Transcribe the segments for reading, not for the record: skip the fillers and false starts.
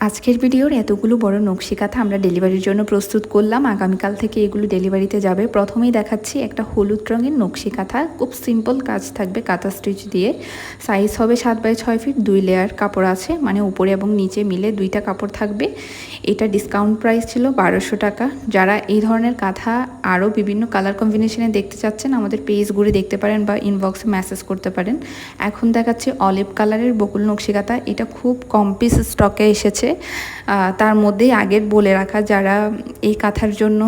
আজকের ভিডিওর এতগুলো বড় নকশি কাঁথা আমরা ডেলিভারির জন্য প্রস্তুত করলাম। আগামীকাল থেকে এগুলো ডেলিভারিতে যাবে। প্রথমেই দেখাচ্ছি একটা হলুদ রঙের নকশি কাঁথা। খুব সিম্পল কাজ থাকবে কাঁথা স্টিচ দিয়ে। সাইজ হবে 7x6 ফিট, 2 লেয়ার কাপড় আছে, মানে উপরে এবং নিচে মিলে 2টা কাপড় থাকবে। এটা ডিসকাউন্ট প্রাইস ছিল 1200 টাকা। যারা এই ধরনের কাঁথা আরও বিভিন্ন কালার কম্বিনেশনে দেখতে চাচ্ছেন আমাদের পেজ ঘুরে দেখতে পারেন বা ইনবক্সে মেসেজ করতে পারেন। এখন দেখাচ্ছি অলিভ কালারের বকুল নকশি কাঁথা। এটা খুব কম পিস স্টকে এসেছে। তার মধ্যেই আগের বলে রাখা যারা এই কাঁথার জন্য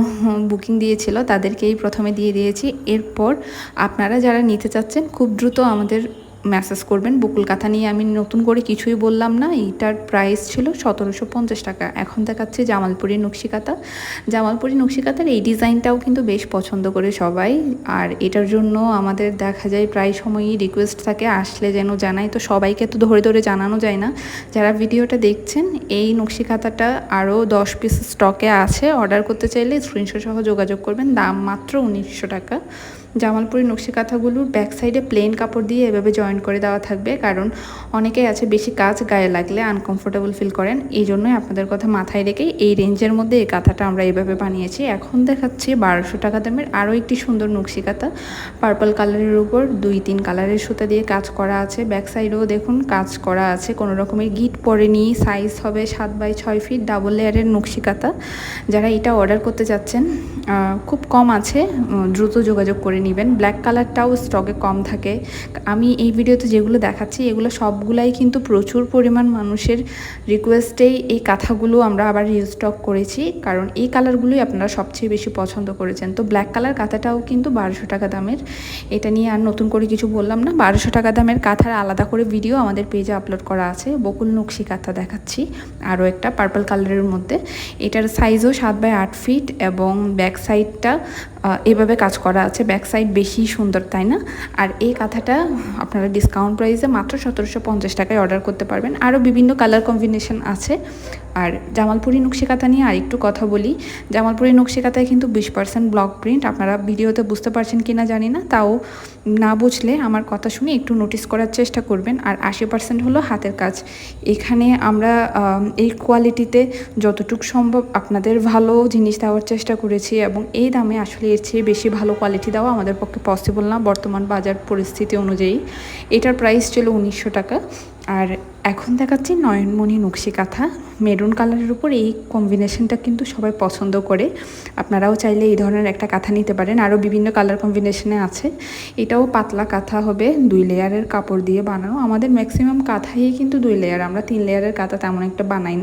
বুকিং দিয়েছিল তাদেরকেই প্রথমে দিয়ে দিয়েছি। এরপর আপনারা যারা নিতে চাচ্ছেন খুব দ্রুত আমাদের মেসেজ করবেন। বকুল কাঁথা নিয়ে আমি নতুন করে কিছুই বললাম না। এইটার প্রাইস ছিল 1750 টাকা। এখন দেখাচ্ছে জামালপুরি নকশি কাঁথা। জামালপুরি নকশি কাঁথার এই ডিজাইনটাও কিন্তু বেশ পছন্দ করে সবাই। আর এটার জন্য আমাদের দেখা যায় প্রায় সময়ই রিকোয়েস্ট থাকে আসলে যেন জানাই। তো সবাইকে তো ধরে ধরে জানানো যায় না। যারা ভিডিওটা দেখছেন এই নকশি কাঁথাটা আরও 10 পিস স্টকে আছে। অর্ডার করতে চাইলে স্ক্রিনশট সহ যোগাযোগ করবেন। দাম মাত্র 1900 টাকা। জামালপুরি নকশি কাঁথাগুলোর ব্যাক সাইডে প্লেন কাপড় দিয়ে এভাবে জয়েন করে দেওয়া থাকবে, কারণ অনেকেই আছে বেশি কাজ গায়ে লাগলে আনকমফোর্টেবল ফিল করেন। এই জন্যই আপনাদের কথা মাথায় রেখেই এই রেঞ্জের মধ্যে এই কাঁথাটা আমরা এইভাবে বানিয়েছি। এখন দেখাচ্ছি 1200 টাকা দামের আরও একটি সুন্দর নকশি কাঁথা। পার্পল কালারের উপর 2-3 কালারের সুতা দিয়ে কাজ করা আছে। ব্যাক সাইডেও দেখুন কাজ করা আছে, কোনো রকমের গিট পরেনি। সাইজ হবে 7x6 ফিট, ডাবল লেয়ারের নকশি কাঁথা। যারা এটা অর্ডার করতে চাচ্ছেন খুব কম আছে, দ্রুত যোগাযোগ করে নেবেন। ব্ল্যাক কালারটাও স্টকে কম থাকে। আমি এই ভিডিওতে যেগুলো দেখাচ্ছি এগুলো সবগুলাই কিন্তু প্রচুর পরিমাণ মানুষের রিকোয়েস্টেই এই কাঁথাগুলো আমরা আবার রিস্টক করেছি, কারণ এই কালারগুলোই আপনারা সবচেয়ে বেশি পছন্দ করেছেন। তো ব্ল্যাক কালার কাঁথাটাও কিন্তু 1200 টাকা দামের। এটা নিয়ে আর নতুন করে কিছু বললাম না। 1200 টাকা দামের কাঁথার আলাদা করে ভিডিও আমাদের পেজে আপলোড করা আছে। বকুল নকশি কাঁথা দেখাচ্ছি আরও একটা পার্পল কালারের মধ্যে। এটার সাইজও 7x8 ফিট এবং ব্যাক সাইডটা এভাবে কাজ করা আছে। ব্যাক সাইড বেশি সুন্দর, তাই না? আর এই কাঁথাটা আপনারা ডিসকাউন্ট প্রাইসে মাত্র 1750 টাকায় অর্ডার করতে পারবেন। আরও বিভিন্ন কালার কম্বিনেশন আছে। আর জামালপুরি নকশি কাঁথা নিয়ে আরেকটু কথা বলি। জামালপুরি নকশি কাঁথায় কিন্তু 20% ব্লক প্রিন্ট। আপনারা ভিডিওতে বুঝতে পারছেন কি না জানি না, তাও না বুঝলে আমার কথা শুনে একটু নোটিস করার চেষ্টা করবেন। আর 80% হলো হাতের কাজ। এখানে আমরা এই কোয়ালিটিতে যতটুকু সম্ভব আপনাদের ভালো জিনিস দেওয়ার চেষ্টা করেছি, এবং এই দামে আসলে এর চেয়ে বেশি ভালো কোয়ালিটি দেওয়া আমাদের পক্ষে পসিবল না বর্তমান বাজার পরিস্থিতি অনুযায়ী। এটার প্রাইস ছিল 1900 টাকা। আর এখন দেখাচ্ছি নয়নমণি নকশি কাঁথা। মেরুন কালারের উপর এই কম্বিনেশনটা কিন্তু সবাই পছন্দ করে। আপনারাও চাইলে এই ধরনের একটা কাঁথা নিতে পারেন। আরও বিভিন্ন কালার কম্বিনেশনে আছে। এটাও পাতলা কাঁথা হবে, 2 লেয়ারের কাপড় দিয়ে বানানো। আমাদের ম্যাক্সিমাম কাঁথাই কিন্তু 2 লেয়ার, আমরা 3 লেয়ারের কাঁথা তেমন একটা বানাই না।